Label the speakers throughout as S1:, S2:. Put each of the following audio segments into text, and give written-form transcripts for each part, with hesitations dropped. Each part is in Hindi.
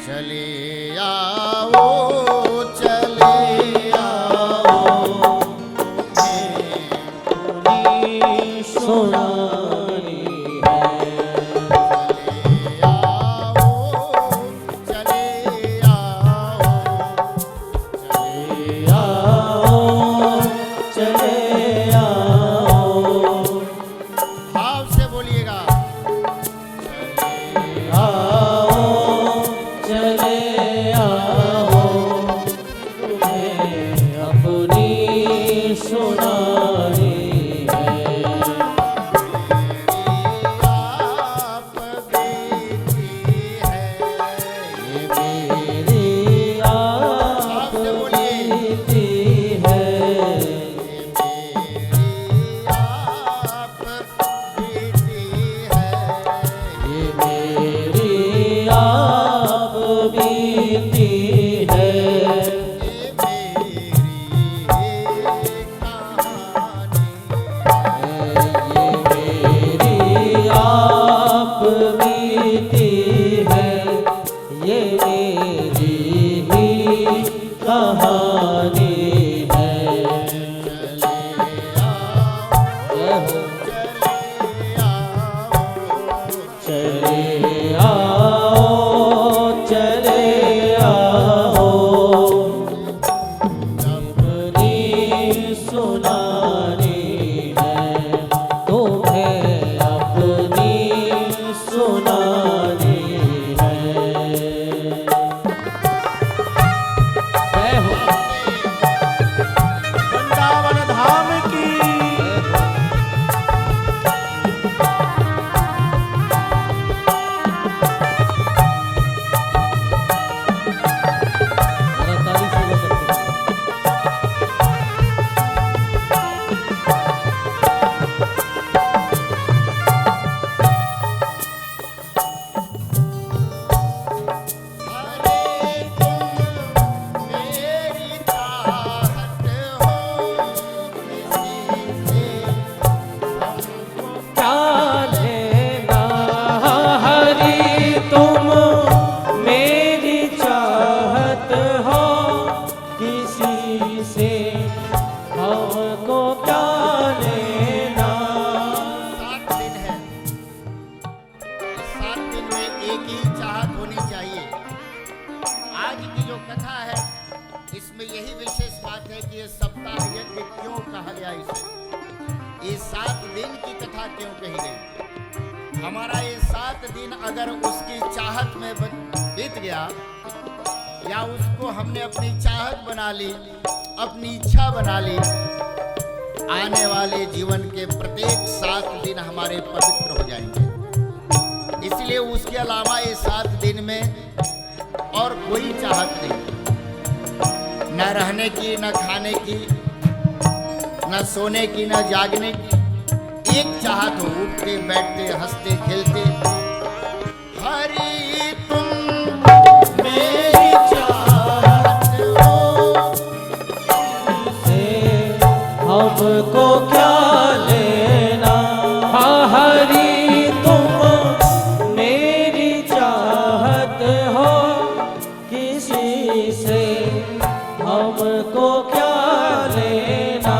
S1: चले आओ चले आओ
S2: मेरी सुनानी है।
S1: चले आओ
S2: चले आओ
S1: भाव से बोलिएगा।
S2: चले आओ तुम्हें अपनी सुनानी है।
S1: आप बेटी है
S2: ये मेरी आप बीती है।
S1: आप बेटी है
S2: ये मेरी आप बीती है।
S1: ये मेरी
S2: आप बीती है। ये मेरी ही कहानी है। चले आओ चले आओ अपनी सुनानी है। तुम्हें अपनी सुनानी है। जय हो
S3: वृंदावन धाम की
S2: ताली से हो सकते हैं।
S1: अरे तुम मेरी चाहत हो किसी से हमको
S2: क्या लेना हरी तुम मेरी चाहत हो किसी से हमको क्या लेना।
S1: 7 दिन है। 7 दिन में एक ही चाहत होनी चाहिए। आज की जो कथा है इसमें यही विशेष बात है कि ये सप्ताह यज्ञ क्यों कहा गया इसे। ये 7 दिन की कथा क्यों कही गई। हमारा ये 7 दिन अगर उसकी चाहत में बीत गया या उसको हमने अपनी चाहत बना ली, अपनी इच्छा बना ली, आने वाले जीवन के प्रत्येक 7 दिन हमारे पवित्र हो जाएंगे। इसलिए उसके अलावा ये 7 दिन में और कोई चाहत नहीं, न रहने की, न खाने की, न सोने की, न जागने की। एक चाहत हो, उठते बैठते हंसते खेलते। हरि तुम मेरी चाहत हो
S2: से हमको क्या लेना। हाँ हरी तुम मेरी चाहत हो किसी से हमको क्या लेना।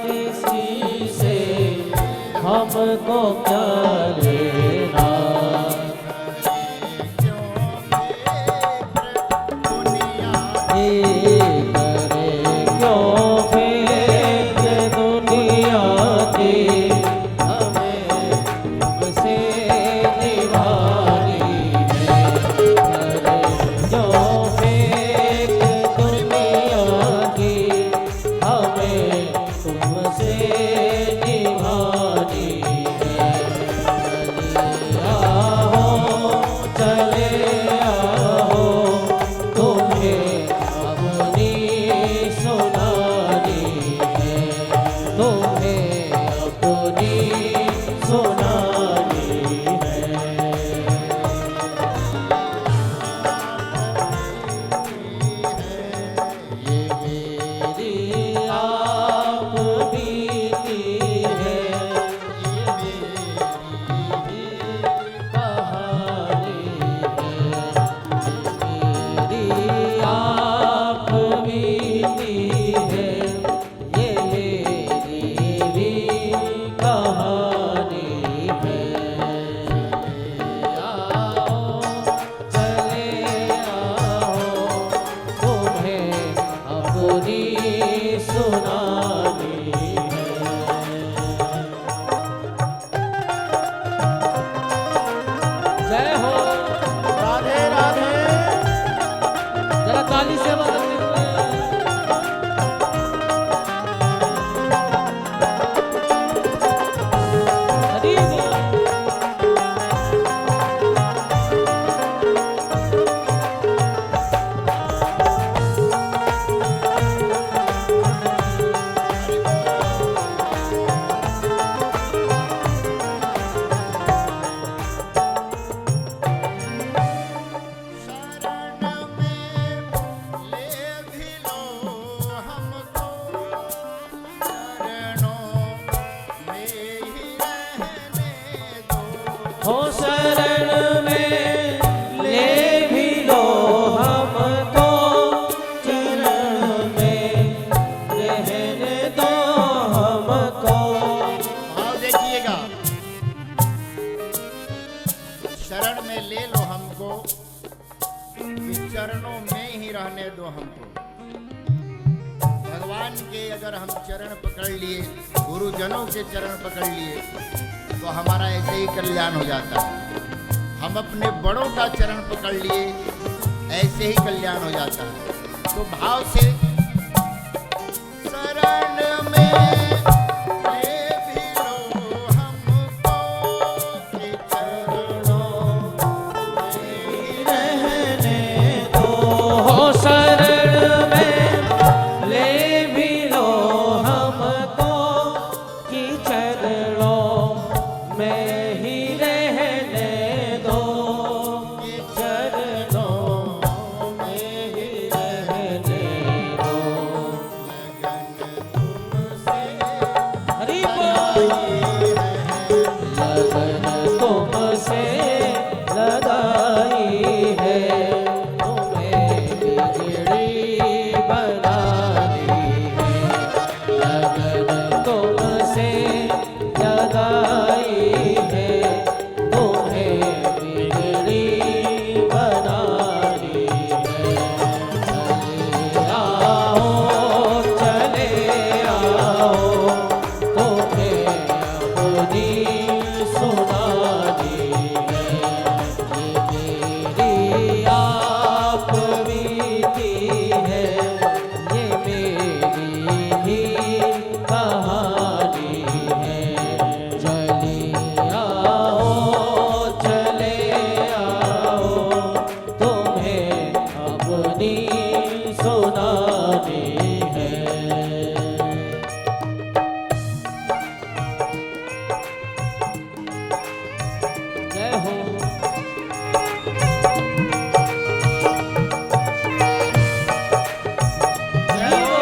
S2: किसी से हमको क्या लेना। ये करे क्यों फेंक दुनिया की हमें हमसे दीवानी है। करे क्यों फेंक दुनिया की हमें तुमसे दीवानी है। चले आओ तुम्हें अपनी
S1: कि चरणों में ही रहने दो हमको। भगवान के अगर हम चरण पकड़ लिए, गुरुजनों के चरण पकड़ लिए, तो हमारा ऐसे ही कल्याण हो जाता है। हम अपने बड़ों का चरण पकड़ लिए, ऐसे ही कल्याण हो जाता है। तो भाव से शरण में ले भी लो हमको कि चरणों में ही
S2: रहने दो, शरण में ले भी लो हमको कि चरणों में ही रहने दो, कि चरणों में ही रहने दो। हरि बोल। लगन तुमसे लगाई है, तुम्हें बिगड़ी बनानी है। लगन तुमसे लगाई है, तुम्हें बिगड़ी बनानी है। चले आओ, तुम्हें अपनी सुनानी है। ये मेरी आप बीती है, ये मेरी ही कहानी है। चले आओ, तुम्हें अपनी सुनानी है। जय हो। जय हो।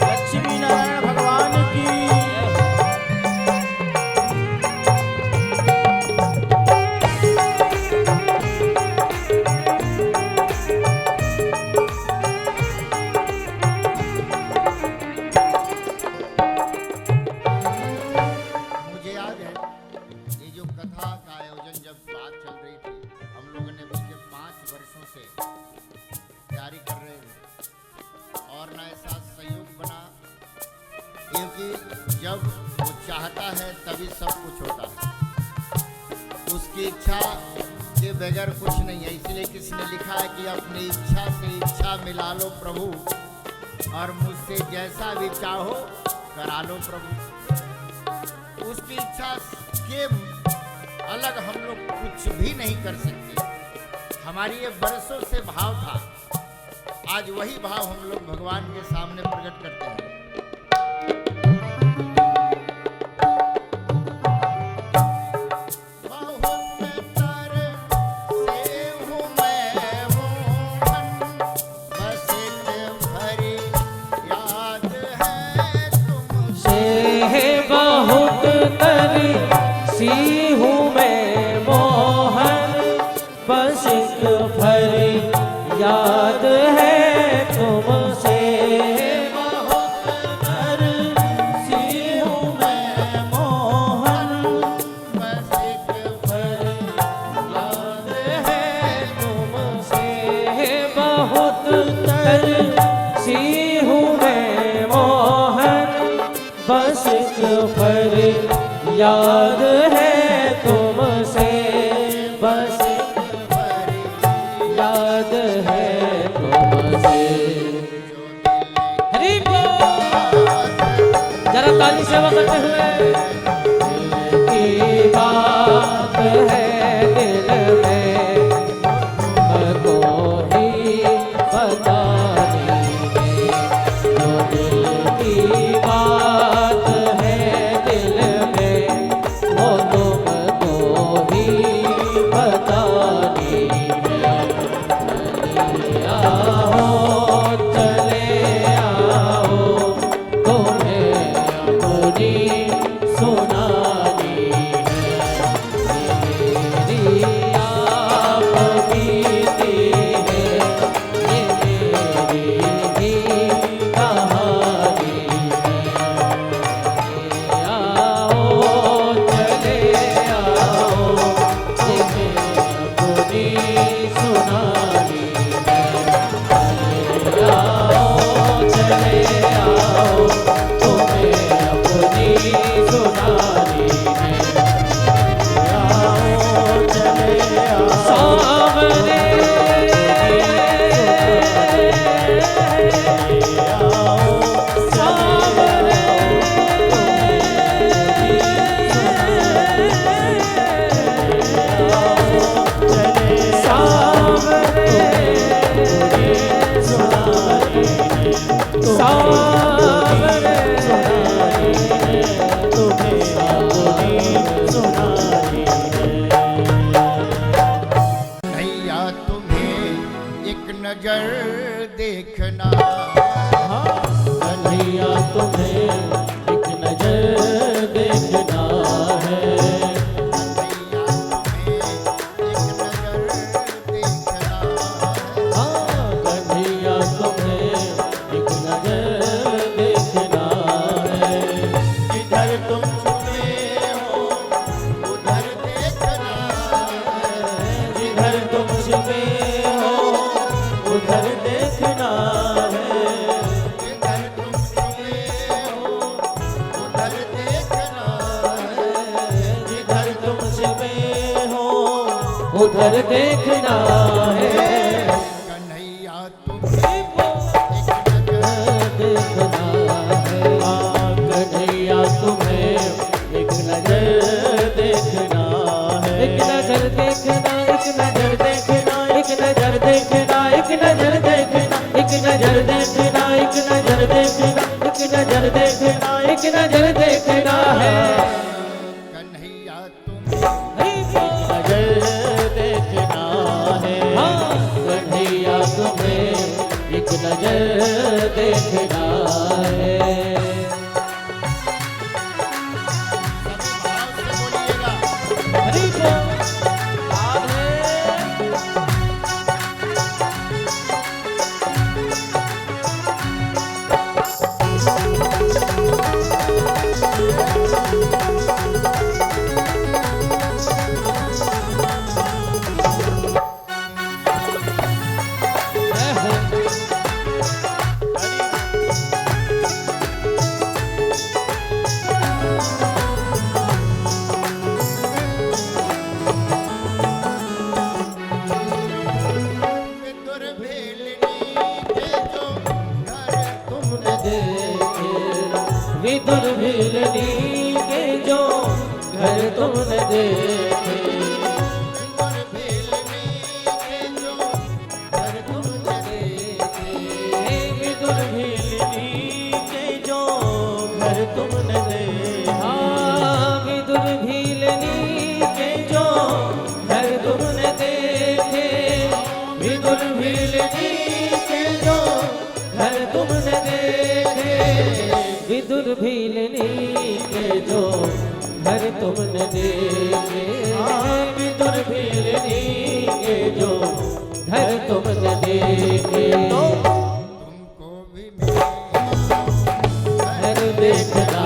S3: लक्ष्मी नारायण भगवान की।
S1: मुझे याद है ये जो कथा का आयोजन जब बात चल रही थी, हम लोगों ने पिछले 5 वर्षों से तैयारी कर रहे थे और ना ऐसा संयोग बना, क्योंकि जब वो चाहता है तभी सब कुछ होता है। उसकी इच्छा के बगैर कुछ नहीं है। इसलिए किसी ने लिखा है कि अपनी इच्छा से इच्छा मिला लो प्रभु, और मुझसे जैसा भी चाहो करा लो प्रभु। उसकी इच्छा के अलग हम लोग कुछ भी नहीं कर सकते। हमारी ये बरसों से भाव था, आज वही भाव हम लोग भगवान के सामने प्रकट करते हैं। बहुत तरसी हूँ मैं मोहन, बस एक भरी याद है तुमसे। बहुत तरसी हूँ मैं मोहन, बस एक भरी याद है तुमसे। बहुत तरसी हूँ मैं मोहन, बस एक भरी याद है तुमसे। बस एक भरी याद है तुमसे। हरि बोल। जरा ताली सेवा करते हुए। दिल की बात है दिल में, तुमको ही बतानी है। जो दिल की बात है दिल में, वो तुमको ही बतानी है। चले आओ, तुम्हें अपनी नजर देखना।
S2: कन्हैया तुम्हें एक नजर देखना है।
S1: कन्हैया तुम्हें एक नजर देखना है।
S2: हाँ, कन्हैया तुम्हें एक नजर देखना है। जिधर तुम छुपे हो
S1: उधर देखना है।
S2: जिधर तुम छुपे हो उधर देखना है।
S1: जिधर तुम छुपे हो उधर देखना है।
S2: जिधर तुम छुपे हो उधर देखना है।
S1: कन्हैया तुम्हें एक नजर
S2: देखना है। एक नजर देखना है। एक नजर देखना, एक नजर देखना, एक नजर देखना, एक नजर देखना, एक नजर देखना, एक नजर देखना, एक नजर देखना है।
S1: कन्हैया तुम्हें
S2: एक नजर देखना है। कन्हैया तुम्हें एक नजर देखना है।
S1: सभी भाव से बोलिएगा।
S2: हरि बोल। राधे। जय हो।
S1: विदुर भेलनी के जो घर
S2: तुमने देखे विदुर भीलनी के जो घर तुमने देखे।
S1: विदुर भेलनी के जो घर तुमने देखे।
S2: विदुर भीलनी के जो घर तुमने देखे। हाँ, विदुर भीलनी के जो घर तुमने देखे। विदुर भीलनी के जो घर तुमने देखे। विदुर भीलनी के जो घर तुमने देखे। विदुर भीलनी के जो घर तुमने देखे।
S1: तुमको भी मेरा
S2: घर देखना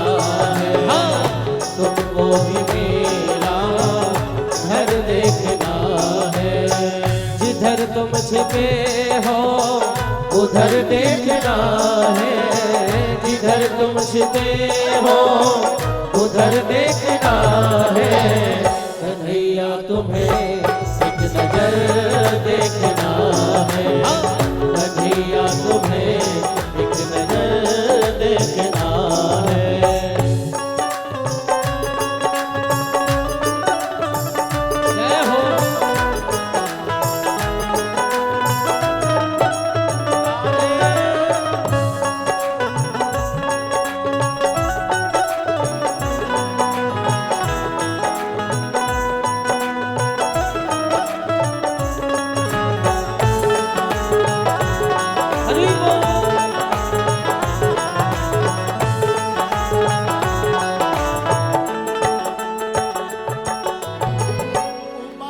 S2: है। हाँ, तुमको भी मेरा घर देखना है। जिधर तुम छिपे हो उधर देखना है। जिधर तुम छिपे हो उधर देखना है। कन्हैया तुम्हें एक नजर देखना है। कन्हैया तुम्हें एक नजर देखना है। जय हो। हरि बोल।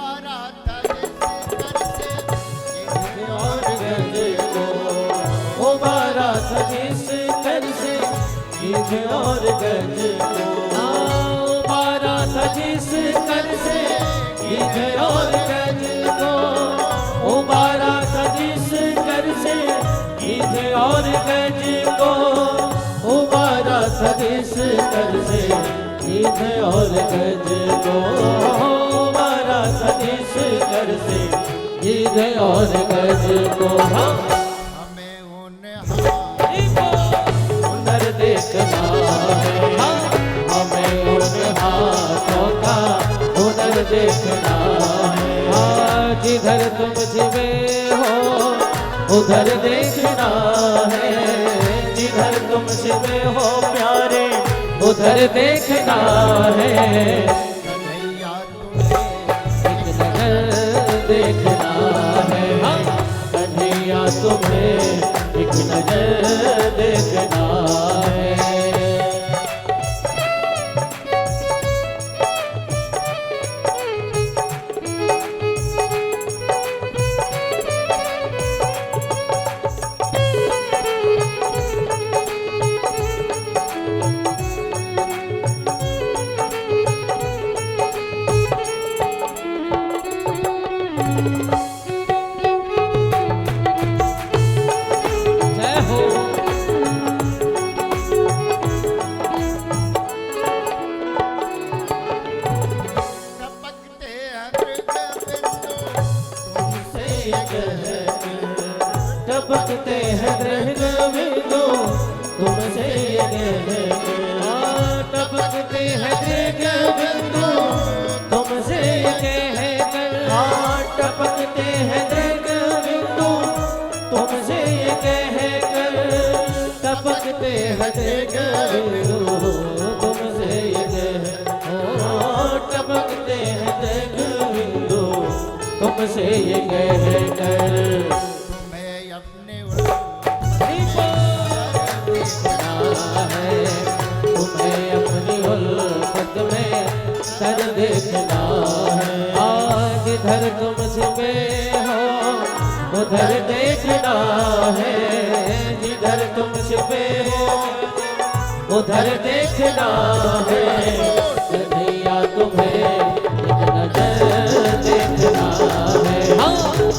S1: उबारा था जिस घर से ये
S2: और गज को उबारा था जिस कर से गिद्ध और गज को। उबारा था जिस कर से गिद्ध और गज को। उबारा था जिस कर से गिद्ध और गज को। उबारा था जिस कर से गिद्ध और गज को। उबारा था जिस कर से गिद्ध और गज को।
S1: हमें उन
S2: हुनर देखना है। हमें उन हाथों का हुनर देखना है। जिधर तुम छिपे हो उधर देखना है। जिधर तुम छिपे हो प्यारे उधर देखना है।
S1: कन्हैया तुम्हें
S2: एक नजर देखना है। कन्हैया एक नजर देखना है। जय हो।
S1: टपकते हैं मृगबिंदु तुमसे ये कहकर,
S2: टपकते हैं मृगबिंदु तुमसे ये कहकर, टपकते हैं मृगबिंदु तुमसे ये कहकर, टपकते हैं मृगबिंदु तुमसे ये कहकर, टपकते हैं मृगबिंदु तुमसे ये कहकर, टपकते हैं मृगबिंदु तुमसे ये कहकर।
S1: मैं अपने
S2: तुम्हें अपनी उल्फत में कर देखना है। आज इधर तुम छिपे हो उधर देखना है, जिधर तुम छिपे हो उधर देखना है। कन्हैया तुम्हें एक नजर देखना है,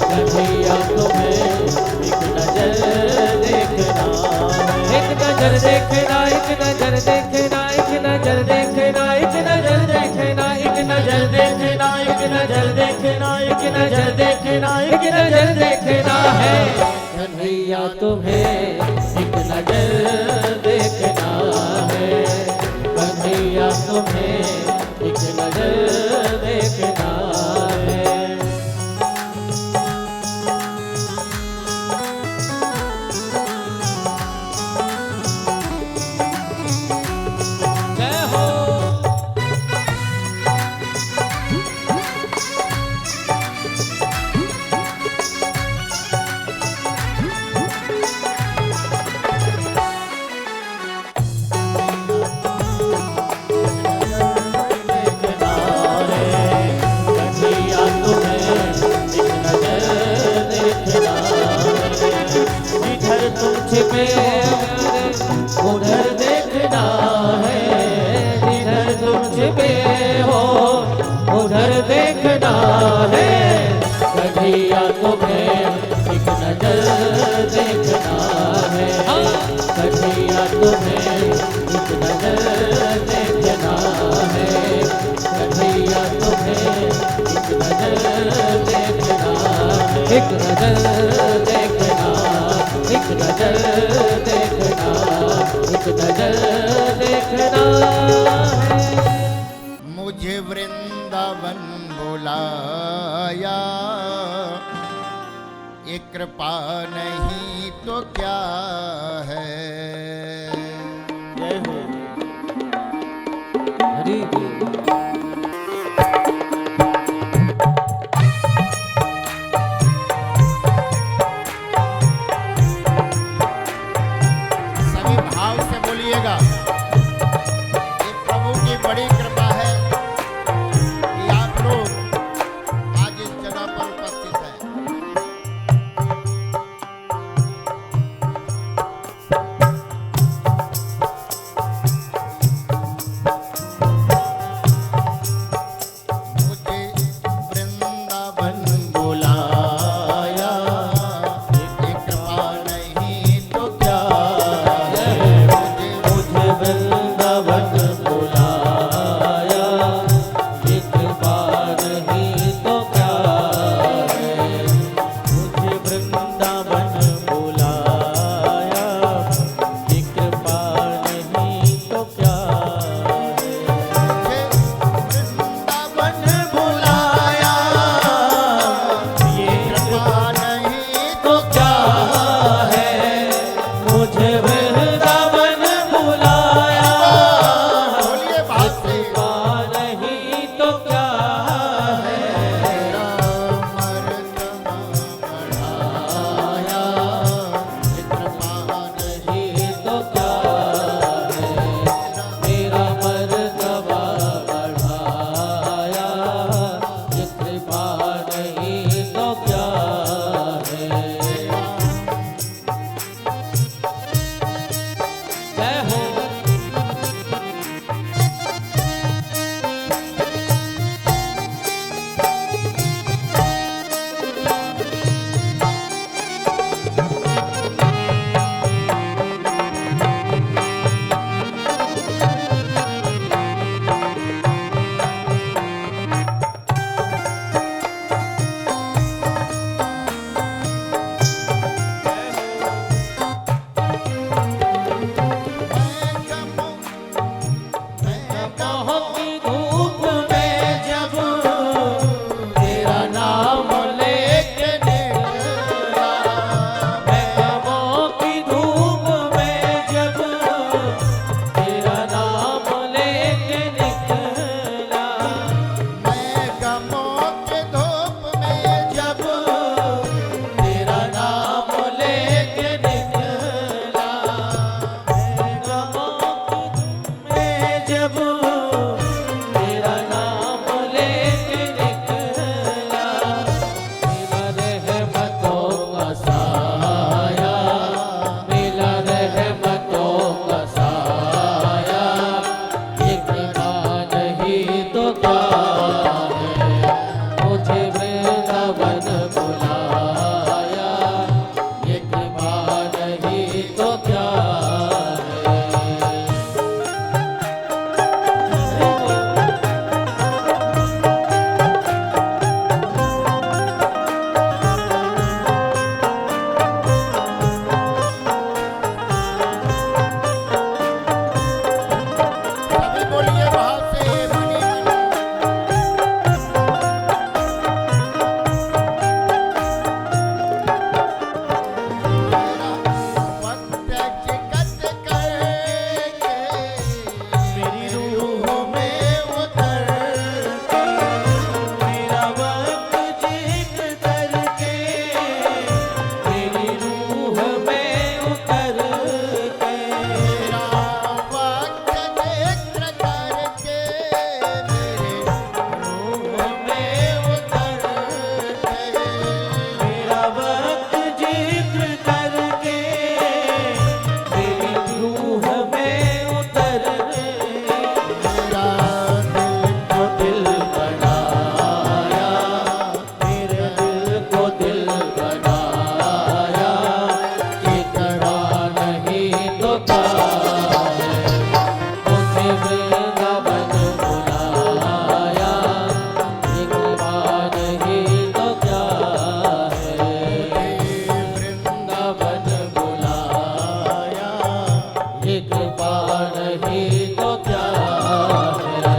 S2: कन्हैया तुम्हें एक नजर देखना है। एक नजर देखना, एक नजर देखना, एक नजर देखना, एक नजर देखना, एक नजर देखना, एक नजर देखना, एक नजर देखना, एक नजर देखना है। कन्हैया तुम्हें एक नजर देखना है, कन्हैया तुम्हें एक नजर देखना है। जय हो। देखना है, कन्हैया तुम्हें एक नजर देखना है। इधर तुम छिपे उधर देखना है, जिधर तुम छिपे हो उधर देखना है। कन्हैया तुम्हें एक नजर देखना है, कन्हैया तुम्हें एक नजर देखना है, कन्हैया तुम्हें एक नजर देखना है। एक नजर देखना, एक नजर देखना, एक नजर देखना है।
S1: मुझे वृंदावन बुलाया, ये कृपा नहीं तो क्या है।
S2: जय हो। हरि बोल।
S1: सभी भाव से बोलिएगा। ये प्रभु की बड़ी कृपा है कि आप लोग आज इस जगह पर उपस्थित हैं।
S2: बनाया, इतना नहीं तो क्या है। मुझे वृंदावन बुलाया, इतना नहीं तो क्या है। वृंदावन बुलाया, एक बार नहीं तो क्या है।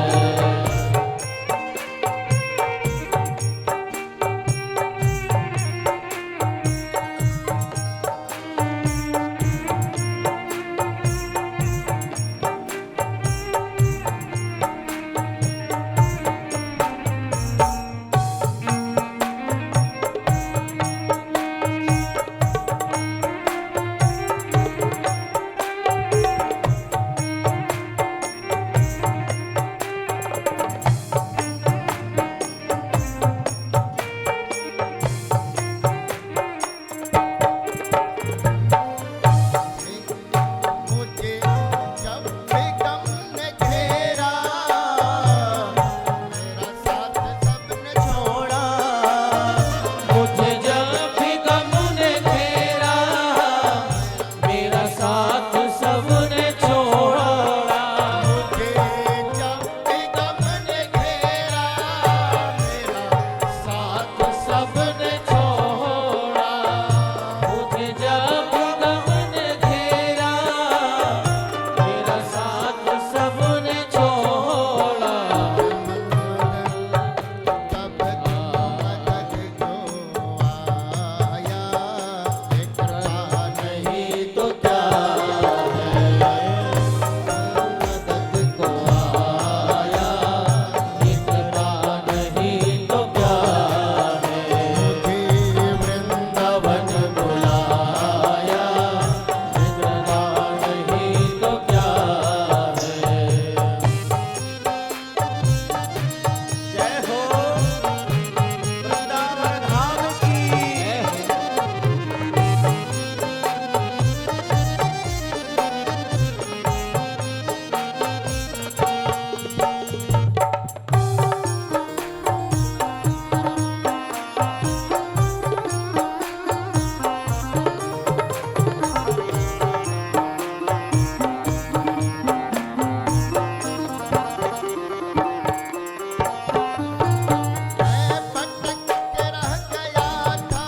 S1: मुझे जब भी गम ने घेरा, मेरा साथ सबने छोड़ा।
S2: मुझे जब भी गम ने घेरा, मेरा साथ सबने छोड़ा।
S1: मुझे जब भी गम ने घेरा, मेरा साथ
S2: सबने छोड़ा। मुझे जब गम ने घेरा, मेरा साथ सबने छोड़ा।
S1: तब मदद जो आया, इकरा
S2: नहीं तो क्या है। मदद को आया, इतना नहीं तो क्या है। वृंदावन बुलाया, इतना नहीं तो क्या है।
S3: जय हो वृंदावन धाम की।
S1: मैं भटक के रह गया था,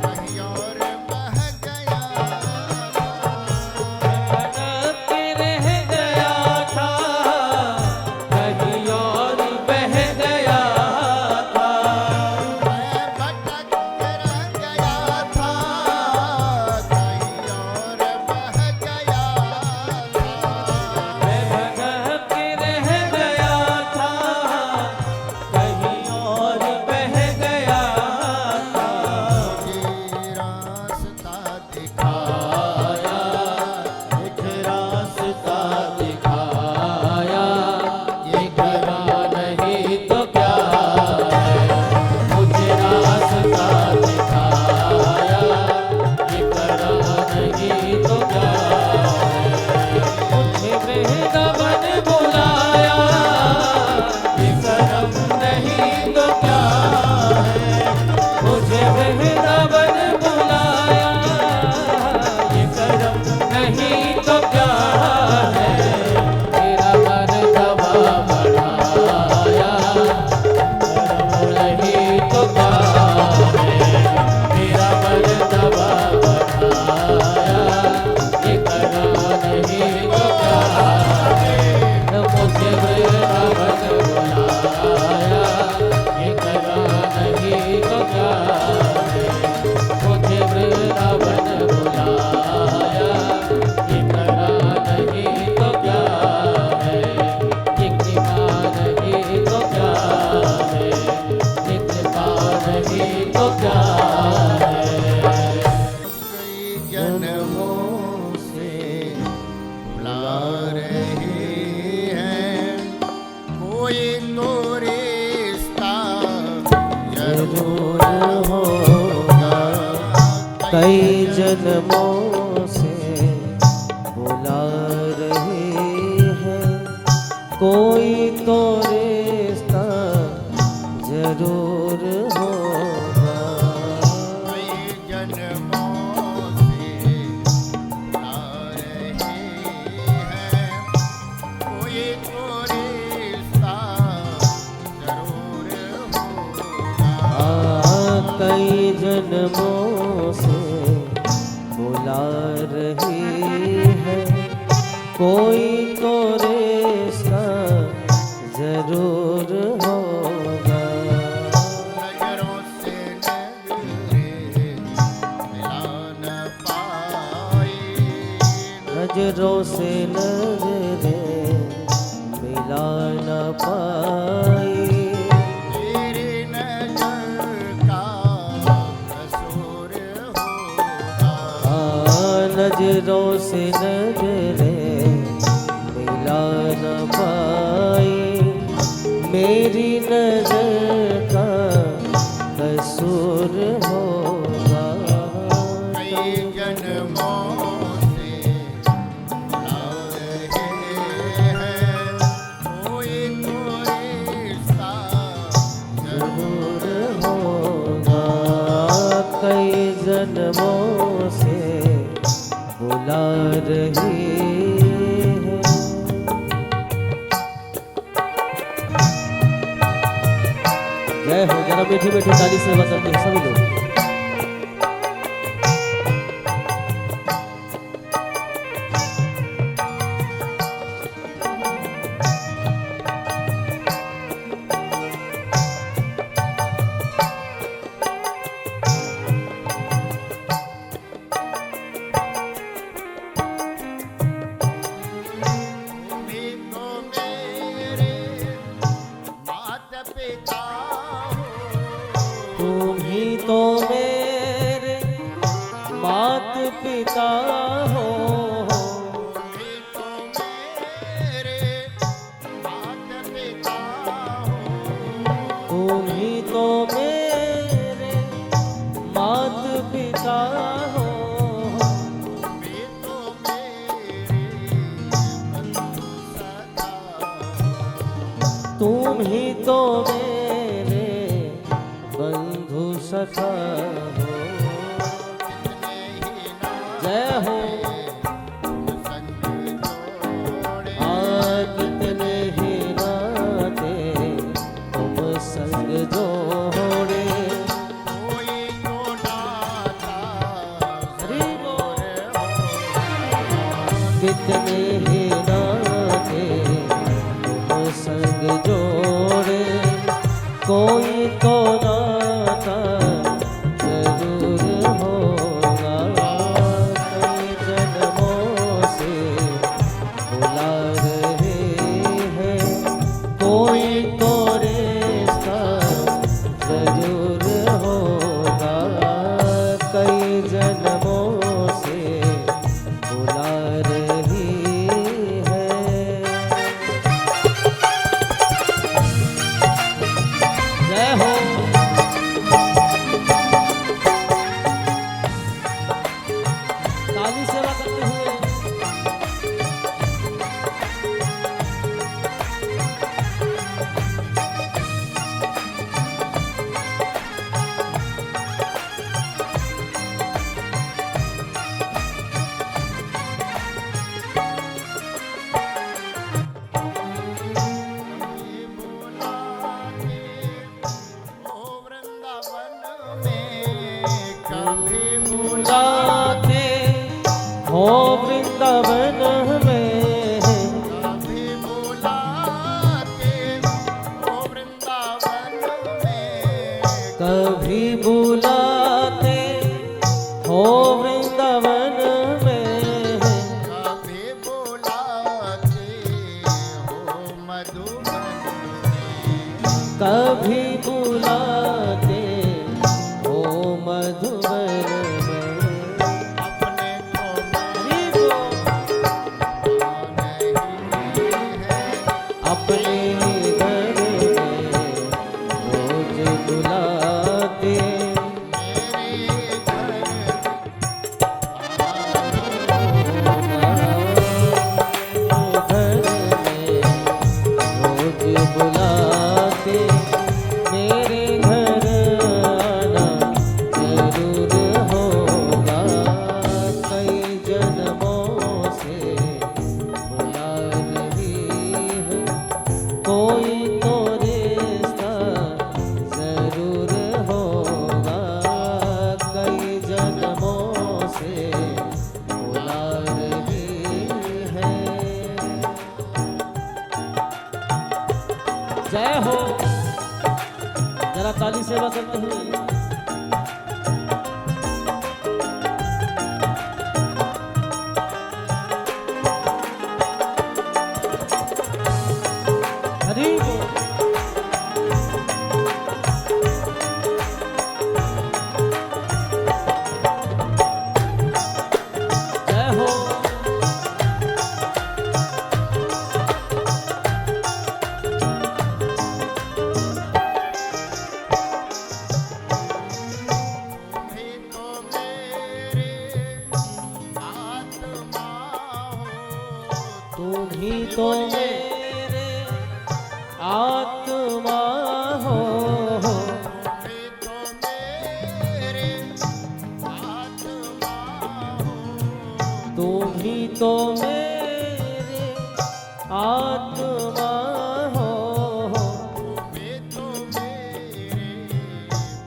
S1: कहीं और बह गया था।
S2: भटक के रह गया था, कहीं और बह गया था।
S1: मैं भटक के रह गया था, कहीं और बह गया था।
S2: मैं भटक के रह गया था, कहीं और बह गया था।
S1: मुझे रास्ता दिखाया,
S2: एक रास्ता दिखाया, ये करा नहीं तो क्या है। मुझे रास्ता दिखाया, ये करा नहीं तो क्या है। मुझे वृंदावन बुलाया, ये करम नहीं तो क्या है। मुझे वृंदावन बुलाया, ये करम नहीं तो क्या है। मेरा मन दबा बढ़ाया, करम नहीं तो क्या है। मेरा मन दबा बढ़ाया, ये करम नहीं तो क्या है। मुझे वृंदावन बुलाया, ये करम नहीं तो क्या है। मुझे वृंदावन बुलाया, ये करम नहीं तो क्या है। ये कृपा नहीं तो क्या है। ये कृपा नहीं तो क्या है।
S1: कई जन्मों से बुला रही है, कोई तो रिश्ता जरूर होगा।
S2: कई जन्मों से बुला रही है, कोई तो रिश्ता जरूर होगा। जन्मों से बुला रही है, कोई तो रिश्ता जरूर होगा।
S1: नजरों से नजरें मिला न पाए,
S2: नजरों से नजरें मिला न पाई,
S1: तेरी नजर का कसूर होगा।
S2: नजरों से नजरें मिला न पाई, मेरी नजर का कसूर होगा।
S1: कई जन्मों से बुला रहे हैं, कोई तो रिश्ता
S2: जरूर होगा। कई जन्मों से बुला रही है। जय हो। जरा मीठी मीठी ताली से बजाते हैं सभी लोग।
S1: भी तो मेरे माता पिता हो,
S2: तुम ही तो मेरे मात पिता हो,
S1: भी तो मेरे माता पिता हो,
S2: तुम ही तो मेरे मात पिता हो,
S1: भी तो मेरे बंधु सखा हो।
S2: तुम ही तो मेरे बंधु सखा हो।
S1: कितने ही नाम
S2: जय हो।
S1: संग जोड़े,
S2: कितने ही नाते तुम संग जोड़े,
S1: कोई तो नाता
S2: हरि बोल।
S1: हो।
S2: कितने ही नाते तुम संग जोड़े, कोई तो नाता जरूर होगा। कई जन्मों से बुला रहे हैं, कोई तो रिश्ता जरूर होगा। कई जन्मों से बुला रही है। जय हो। ताली सेवा करते हुए
S1: कभी बुलाते हो वृंदावन में, कभी
S2: बुलाते हो वृंदावन में,
S1: कभी बुलाते हो वृंदावन में,
S2: कभी बुलाते हो वृंदावन में,
S1: कभी बुलाते हो मधुबन में।
S2: कभी बुलाते हो मधुबन में।
S1: अपने को
S2: हरि बोल।
S1: नहीं है,
S2: अपने घर में रोज बुलाते,
S1: मेरे घर
S2: घर में रोज बुलाते, मेरे घर आना जरूर हो। सेवा करते हुए हरि बोल। जय हो।
S1: तुम्हीं तो मेरे आत्मा हो,
S2: तुम्हीं तो मेरे आत्मा हो,
S1: तुम्हीं तो मेरे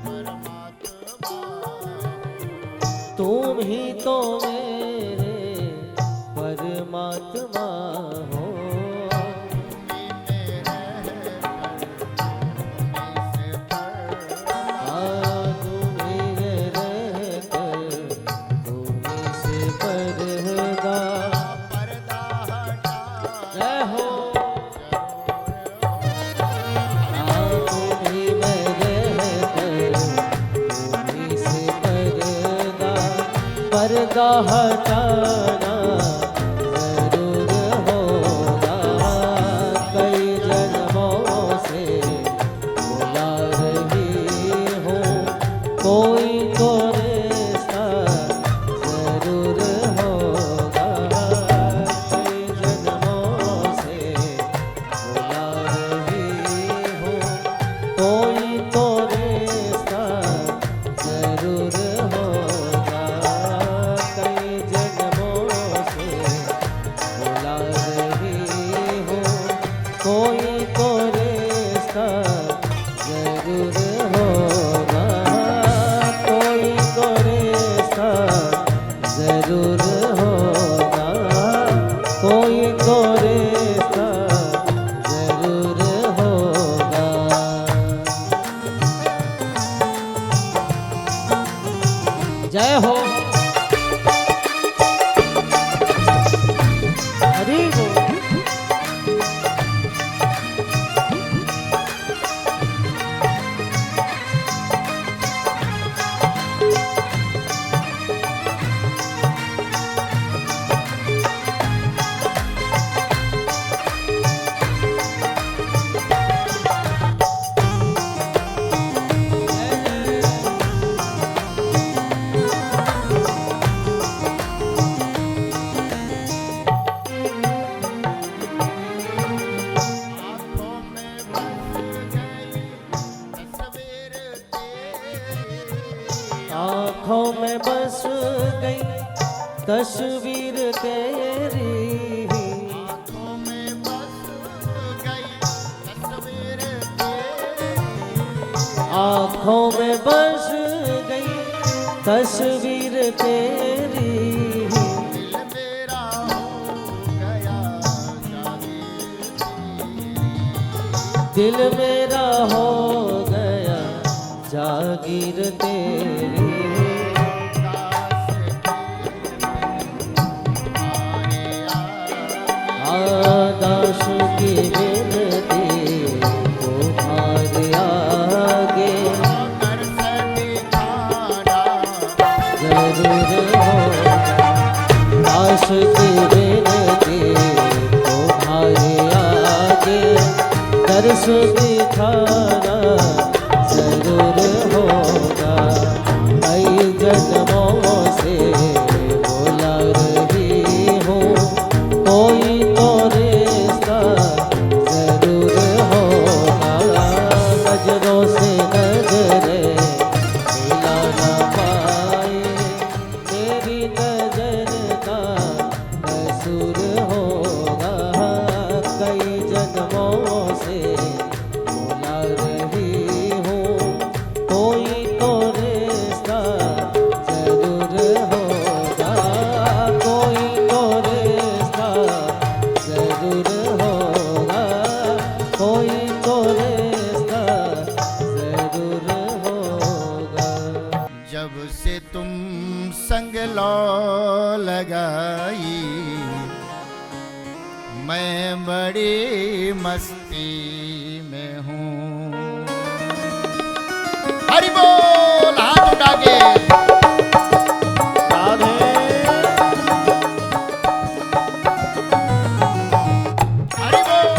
S1: परमात्मा हो।
S2: तुम ही तो मेरे परमात्मा हो। तुम्हीं रहकर तुम्हीं से पर्दा। जय हो। तुम्हीं में रहकर तुम्हीं से पर्दा हटाना जरूर होगा। कई जन्मों से बुला रही हूँ, कोई तो रिश्ता जरूर होगा। कई जन्मों से बुला रही हूँ, कोई तो रिश्ता जरूर होगा। कई जन्मों से बुला रही हूँ, कोई तो रिश्ता जरूर होगा। कोई तो रिश्ता जरूर होगा। कोई तो रिश्ता जरूर होगा। जय हो। हरि बोल। आँखों में बस गई तस्वीर तेरी।
S1: आँखों में बस गई तस्वीर तेरी।
S2: आँखों में बस गई तस्वीर तेरी।
S1: दिल मेरा हो गया जागीर तेरी।
S2: दिल मेरा हो गया जागीर तेरी। दास की विनती तुम्हारे आगे जरूर होगा। दास की विनती तुम्हारे आगे दर्श दिखाना जरूर होगा। कई जन्मों से बुला रही हूँ, कोई तो रिश्ता जरूर होगा। नजरों से नजरें मिला ना पाए, तेरी नजर का कसूर होगा। कई जन्मों से बुला रही हूँ, कोई तो रिश्ता जरूर होगा।
S1: से तुम संग लो लगाई, मैं बड़ी मस्ती में हूँ। हरि बोल, हाथ उठा के
S3: राधे
S1: हरि बोल।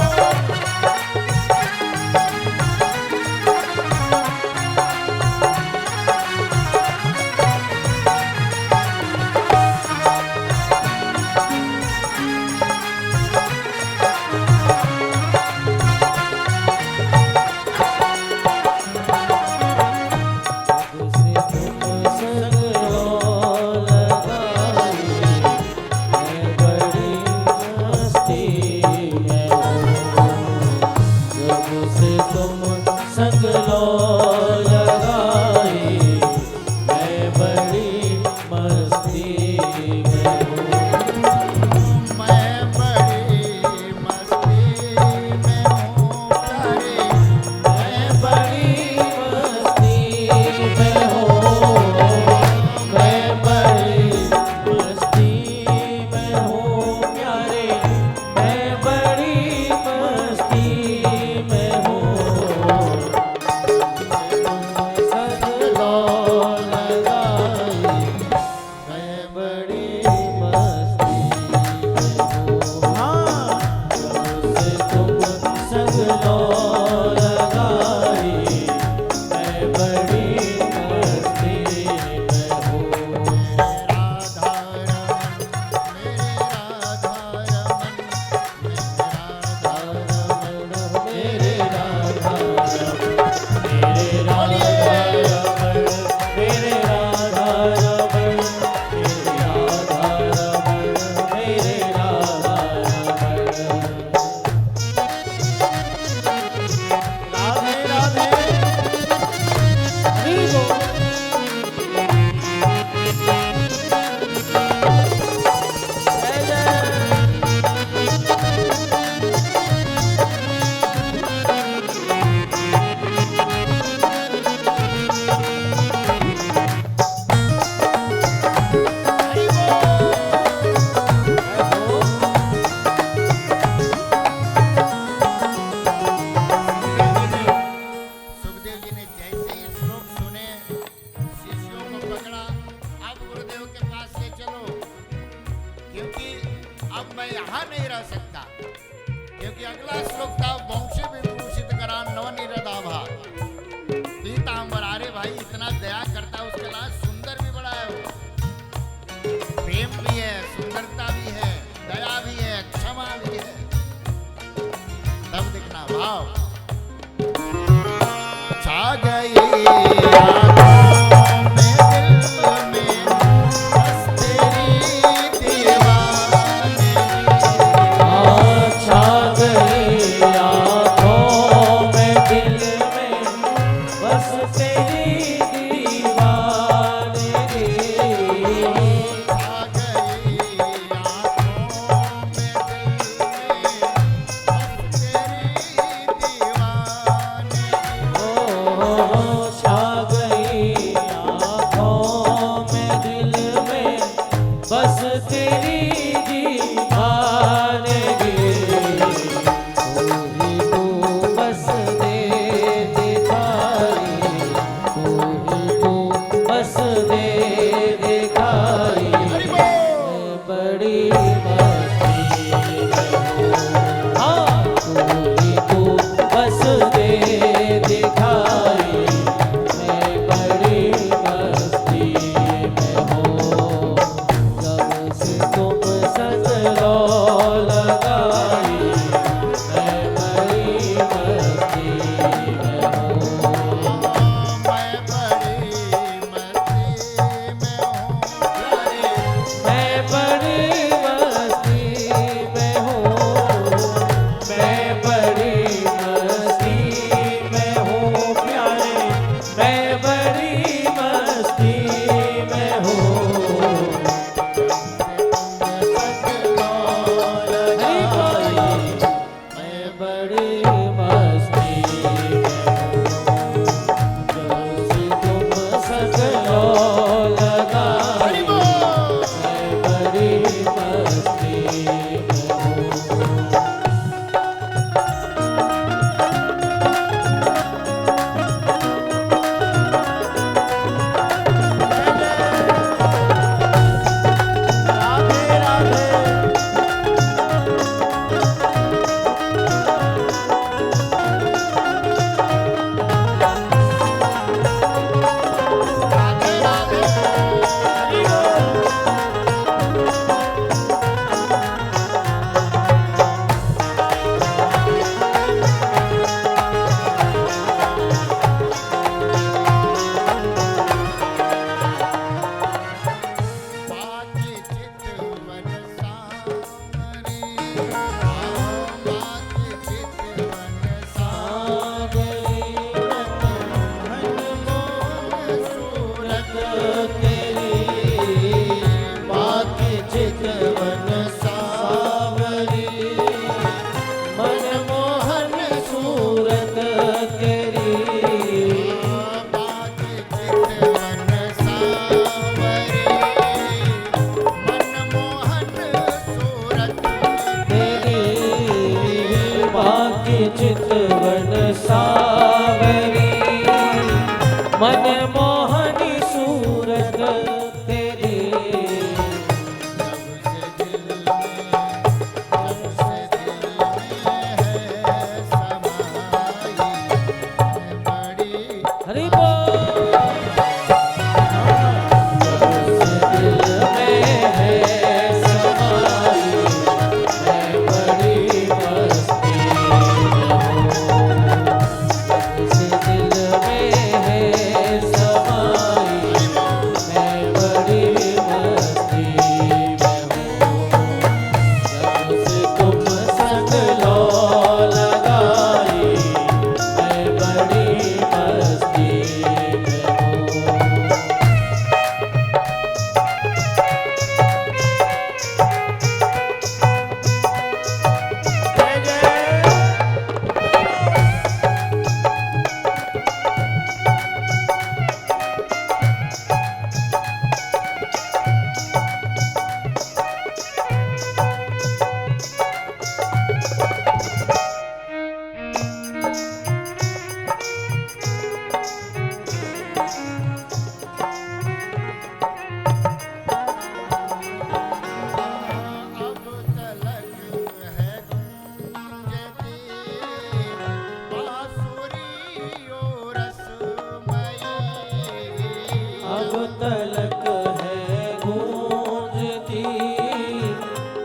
S2: तलक है गूंजती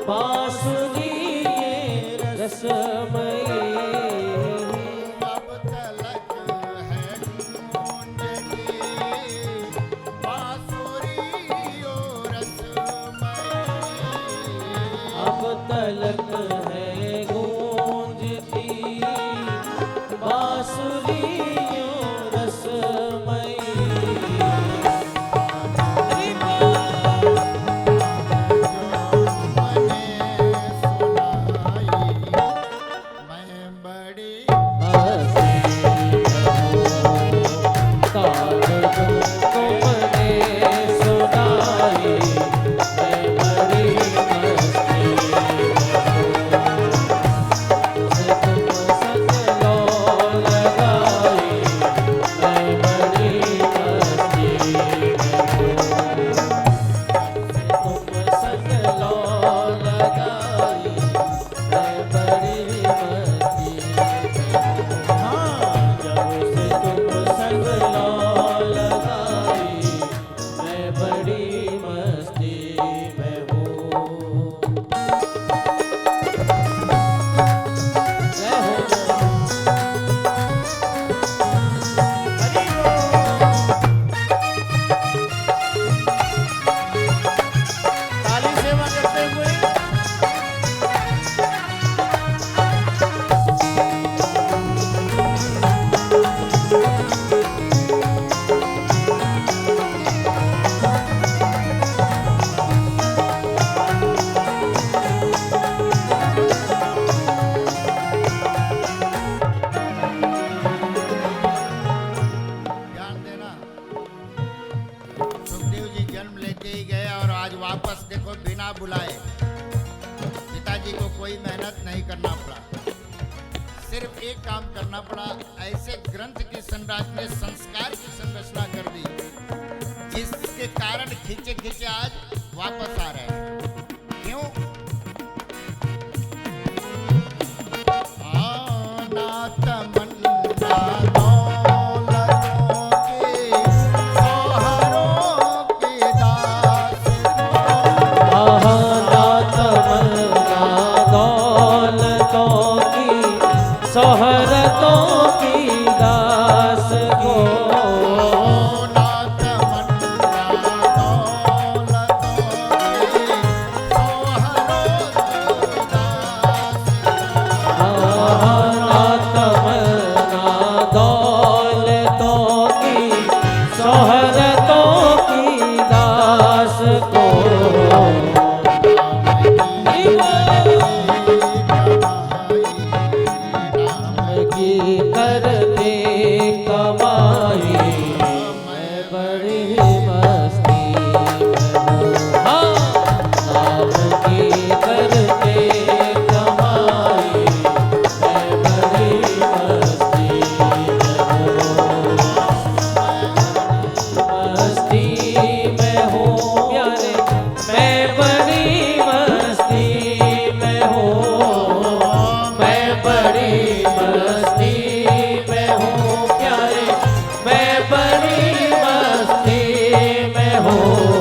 S2: बांसुरी ये रसमयी।
S1: अब तलक है गूंजती बांसुरी ओ रसमयी।
S2: अब तलक है गूंजती बांसुरी यो रसमयी।
S1: मैं बड़ी
S3: ताली सेवा करते हुए
S1: ध्यान देना। सुखदेव जी जन्म लेते ही गए और आज वापस देखो बिना बुलाए। पिताजी को कोई मेहनत नहीं करना पड़ा, सिर्फ एक काम करना पड़ा। ऐसे ग्रंथ की संरचना, संस्कार की संरचना कर दी जिसके कारण खींचे खींचे आज वापस आ रहे हैं। क्यों? ना तमन्ना दौलतों के सहारों के दास
S2: सोहरतों की दास को।
S1: ना तमन्ना दौलतों के सहारों के दास
S2: ना तमन्ना दौलतों की सोहरतों की दास को। की करते कमाई मैं बड़ी मस्ती में हूँ। हाँ, नाम की करते कमाई मैं बड़ी मस्ती में हूँ। मस्ती में हूँ प्यारे, मैं बड़ी मस्ती में हूँ। मैं बड़ी मस्ती में हूँ प्यारे, मैं बड़ी मस्ती में हूँ।